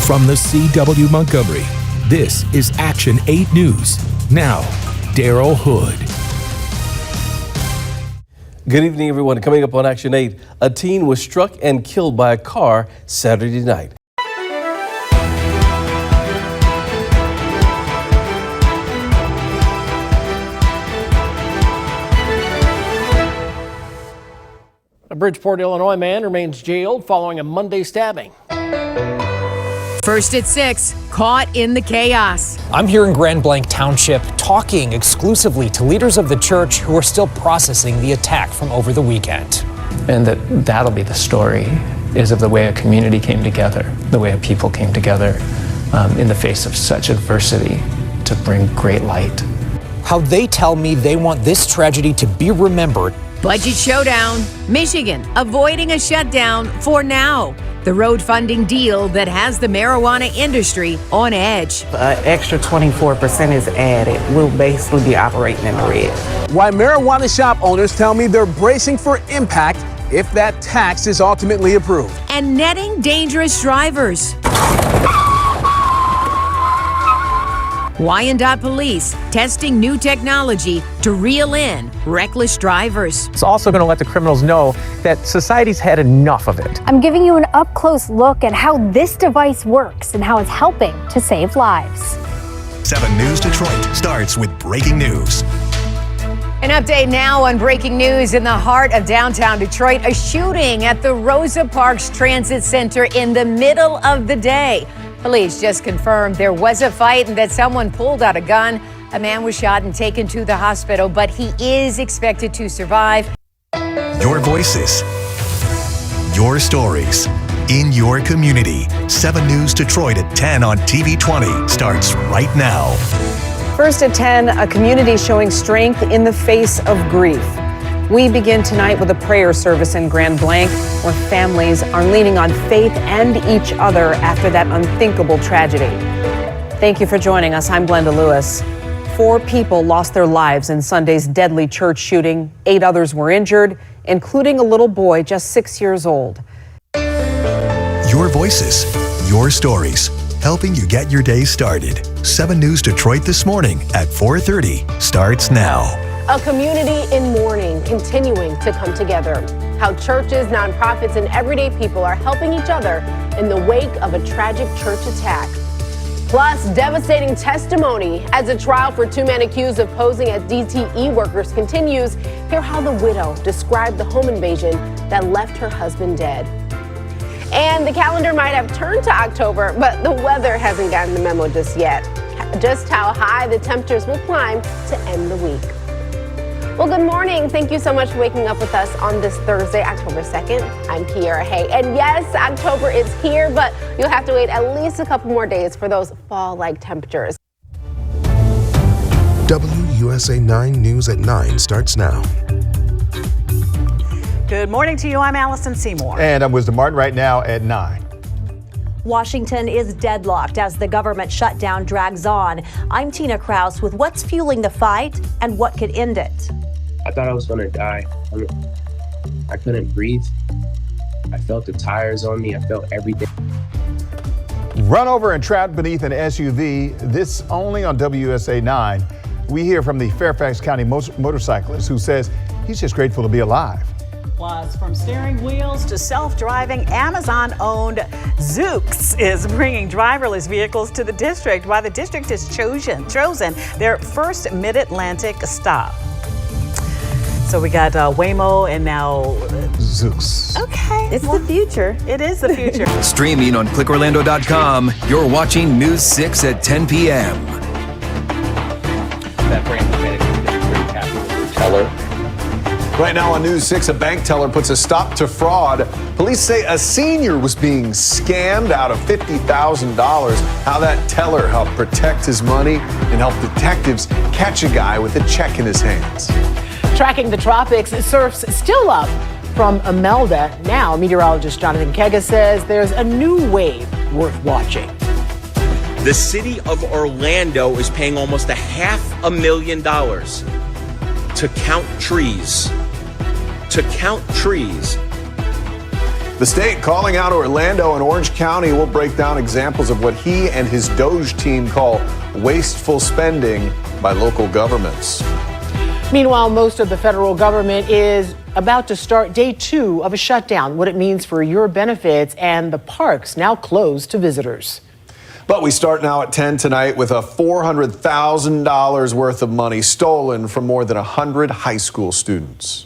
From the CW Montgomery, this is Action 8 News. Now, Daryl Hood. Good evening, everyone. Coming up on Action 8, a teen was struck and killed by a car Saturday night. A Bridgeport, Illinois man remains jailed following a Monday stabbing. First at 6, caught in the chaos. I'm here in Grand Blanc Township talking exclusively to leaders of the church who are still processing the attack from over the weekend. And that'll be the story, is of the way a community came together, the way a people came together in the face of such adversity to bring great light. How they tell me they want this tragedy to be remembered. Budget showdown. Michigan avoiding a shutdown for now. The road funding deal that has the marijuana industry on edge. An extra 24% is added. We'll basically be operating in the red. Why marijuana shop owners tell me they're bracing for impact if that tax is ultimately approved. And netting dangerous drivers. Wyandotte Police testing new technology to reel in reckless drivers. It's also going to let the criminals know that society's had enough of it. I'm giving you an up-close look at how this device works and how it's helping to save lives. 7 News Detroit starts with breaking news. An update now on breaking news in the heart of downtown Detroit. A shooting at the Rosa Parks Transit Center in the middle of the day. Police just confirmed there was a fight and that someone pulled out a gun. A man was shot and taken to the hospital, but he is expected to survive. Your voices, your stories, in your community. 7 News Detroit at 10 on TV 20 starts right now. First at 10, a community showing strength in the face of grief. We begin tonight with a prayer service in Grand Blanc where families are leaning on faith and each other after that unthinkable tragedy. Thank you for joining us. I'm Glenda Lewis. 4 people lost their lives in Sunday's deadly church shooting. 8 others were injured, including a little boy just 6 years old. Your voices, your stories, helping you get your day started. 7 News Detroit this morning at 4:30 starts now. A community in mourning continuing to come together. How churches, nonprofits, and everyday people are helping each other in the wake of a tragic church attack. Plus, devastating testimony as a trial for 2 men accused of posing as DTE workers continues. Hear how the widow described the home invasion that left her husband dead. And the calendar might have turned to October, but the weather hasn't gotten the memo just yet. Just how high the temperatures will climb to end the week. Well, good morning. Thank you so much for waking up with us on this Thursday, October 2nd. I'm Kiera Hay. And yes, October is here, but you'll have to wait at least a couple more days for those fall-like temperatures. WUSA 9 News at 9 starts now. Good morning to you. I'm Allison Seymour. And I'm Wisdom Martin right now at 9. Washington is deadlocked as the government shutdown drags on. I'm Tina Kraus with what's fueling the fight and what could end it. I thought I was going to die. I couldn't breathe. I felt the tires on me. I felt everything. Run over and trapped beneath an SUV. This only on WUSA 9. We hear from the Fairfax County motorcyclist who says he's just grateful to be alive. Plus, from steering wheels to self-driving, Amazon-owned Zoox is bringing driverless vehicles to the district, while the district has chosen their first mid-Atlantic stop. So we got Waymo and now Zoox. Okay. It's the future. It is the future. Streaming on clickorlando.com, you're watching News 6 at 10 p.m. That brand teller. Right now on News 6, a bank teller puts a stop to fraud. Police say a senior was being scammed out of $50,000. How that teller helped protect his money and help detectives catch a guy with a check in his hands. Tracking the tropics, surf's still up from Imelda. Now, meteorologist Jonathan Kega says there's a new wave worth watching. The city of Orlando is paying almost $500,000 to count trees. To count trees. The state calling out Orlando and Orange County. Will break down examples of what he and his Doge team call wasteful spending by local governments. Meanwhile, most of the federal government is about to start day 2 of a shutdown, what it means for your benefits and the parks now closed to visitors. But we start now at 10 tonight with a $400,000 worth of money stolen from more than 100 high school students.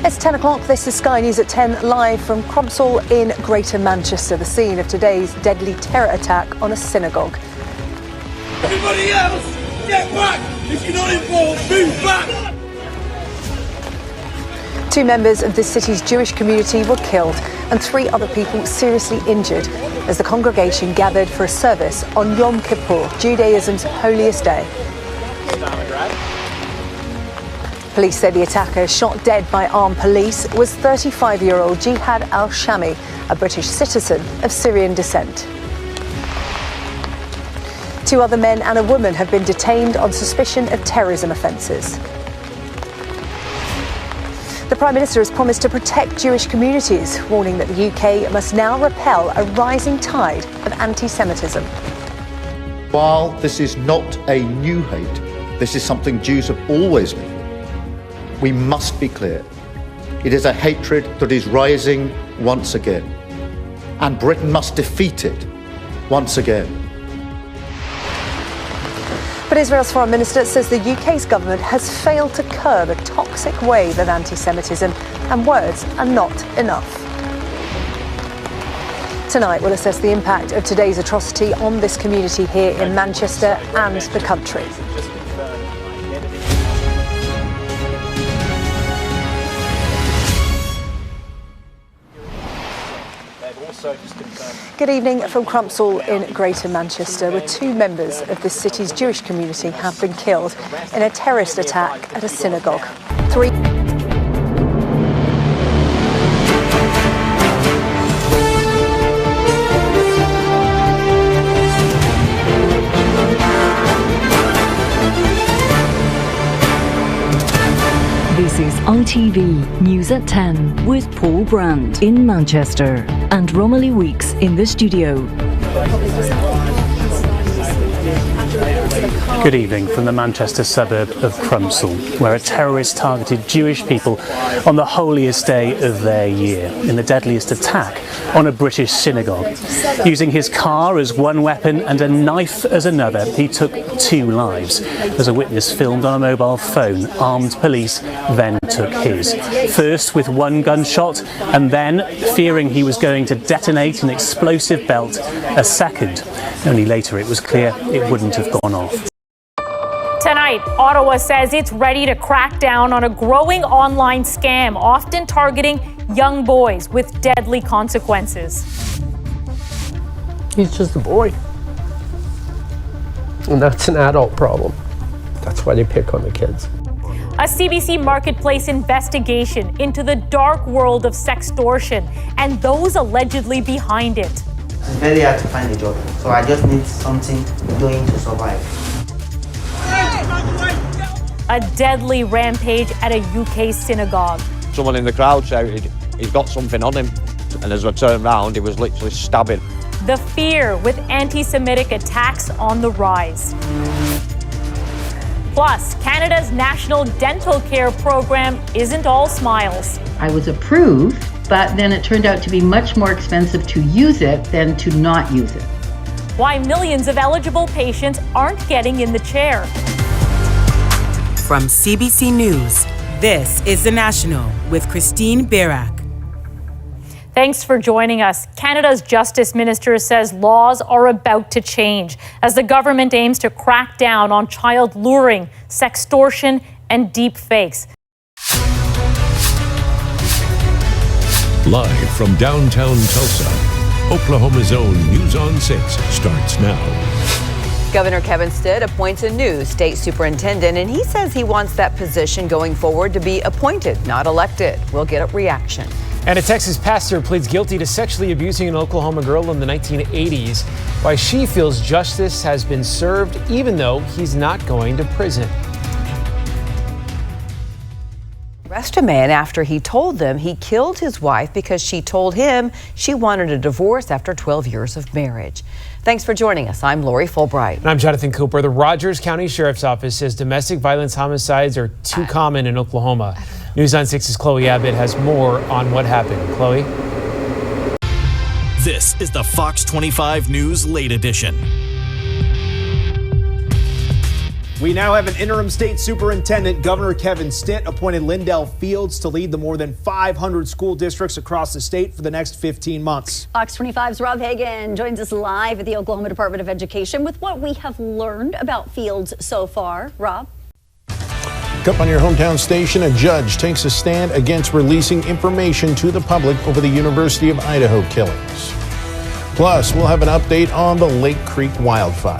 It's 10 o'clock. This is Sky News at 10, live from Crumpsall in Greater Manchester, the scene of today's deadly terror attack on a synagogue. Everybody else, get back! If you're not involved, move back! 2 members of the city's Jewish community were killed and 3 other people seriously injured as the congregation gathered for a service on Yom Kippur, Judaism's holiest day. Police say the attacker, shot dead by armed police, was 35-year-old Jihad al-Shami, a British citizen of Syrian descent. 2 other men and a woman have been detained on suspicion of terrorism offences. The Prime Minister has promised to protect Jewish communities, warning that the UK must now repel a rising tide of anti-Semitism. While this is not a new hate, this is something Jews have always known. We must be clear. It is a hatred that is rising once again. And Britain must defeat it once again. But Israel's Foreign Minister says the UK's government has failed to curb a toxic wave of anti-Semitism, and words are not enough. Tonight we'll assess the impact of today's atrocity on this community here in Manchester and the country. Good evening from Crumpsall in Greater Manchester, where 2 members of the city's Jewish community have been killed in a terrorist attack at a synagogue. 3 This is ITV News at 10 with Paul Brand in Manchester and Romilly Weeks in the studio. Good evening from the Manchester suburb of Crumpsall, where a terrorist targeted Jewish people on the holiest day of their year in the deadliest attack on a British synagogue. Using his car as one weapon and a knife as another, he took 2 lives. As a witness filmed on a mobile phone, armed police then took his. First with 1 gunshot, and then, fearing he was going to detonate an explosive belt, a second. Only later it was clear it wouldn't have gone off. Tonight, Ottawa says it's ready to crack down on a growing online scam, often targeting young boys with deadly consequences. He's just a boy. And that's an adult problem. That's why they pick on the kids. A CBC Marketplace investigation into the dark world of sextortion and those allegedly behind it. It's very hard to find a job, so I just need something doing to survive. A deadly rampage at a UK synagogue. Someone in the crowd shouted, "He's got something on him." And as I turned round, he was literally stabbing. The fear with anti-Semitic attacks on the rise. Plus, Canada's national dental care program isn't all smiles. I was approved, but then it turned out to be much more expensive to use it than to not use it. Why millions of eligible patients aren't getting in the chair. From CBC News, this is The National with Christine Birack. Thanks for joining us. Canada's Justice Minister says laws are about to change as the government aims to crack down on child luring, sextortion, and deep fakes. Live from downtown Tulsa, Oklahoma's own News on 6 starts now. Governor Kevin Stitt appoints a new state superintendent, and he says he wants that position going forward to be appointed, not elected. We'll get a reaction. And a Texas pastor pleads guilty to sexually abusing an Oklahoma girl in the 1980s. Why she feels justice has been served even though he's not going to prison. Arrest a man after he told them he killed his wife because she told him she wanted a divorce after 12 years of marriage. Thanks for joining us. I'm Lori Fulbright. And I'm Jonathan Cooper. The Rogers County Sheriff's Office says domestic violence homicides are too common in Oklahoma. News on 6's Chloe Abbott has more on what happened. Chloe? This is the Fox 25 News Late Edition. We now have an interim state superintendent. Governor Kevin Stitt appointed Lindell Fields to lead the more than 500 school districts across the state for the next 15 months. Fox 25's Rob Hagan joins us live at the Oklahoma Department of Education with what we have learned about Fields so far. Rob? Up on your hometown station, a judge takes a stand against releasing information to the public over the University of Idaho killings. Plus, we'll have an update on the Lake Creek wildfire.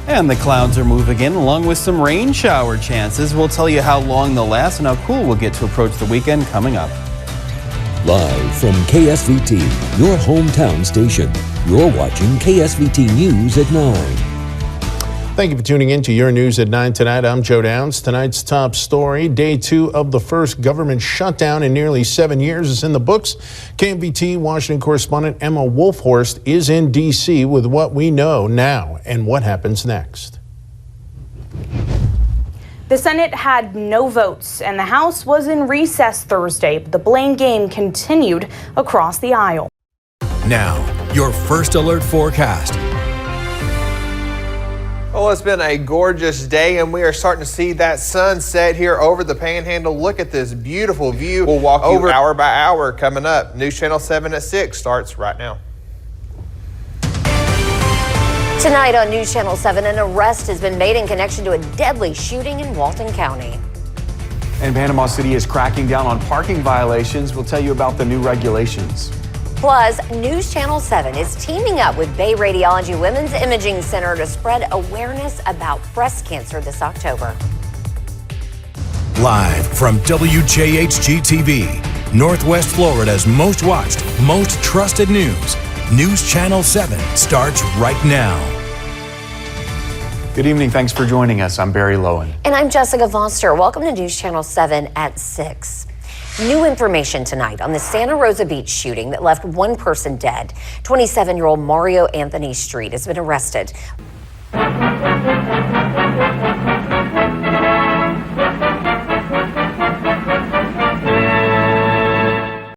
And the clouds are moving in along with some rain shower chances. We'll tell you how long they'll last and how cool we'll get to approach the weekend coming up. Live from KSVT, your hometown station. You're watching KSVT News at 9. Thank you for tuning in to your news at 9 tonight. I'm Joe Downs. Tonight's top story, day 2 of the first government shutdown in nearly 7 years is in the books. KMVT Washington correspondent Emma Wolfhorst is in D.C. with what we know now and what happens next. The Senate had no votes and the House was in recess Thursday, but the blame game continued across the aisle. Now, your first alert forecast. Well, it's been a gorgeous day, and we are starting to see that sunset here over the Panhandle. Look at this beautiful view. We'll walk over hour by hour coming up. News Channel 7 at 6 starts right now. Tonight on News Channel 7, an arrest has been made in connection to a deadly shooting in Walton County. And Panama City is cracking down on parking violations. We'll tell you about the new regulations. Plus, News Channel 7 is teaming up with Bay Radiology Women's Imaging Center to spread awareness about breast cancer this October. Live from WJHG-TV, Northwest Florida's most watched, most trusted news. News Channel 7 starts right now. Good evening. Thanks for joining us. I'm Barry Lowen. And I'm Jessica Foster. Welcome to News Channel 7 at 6. New information tonight on the Santa Rosa Beach shooting that left one person dead. 27-year-old Mario Anthony Street has been arrested.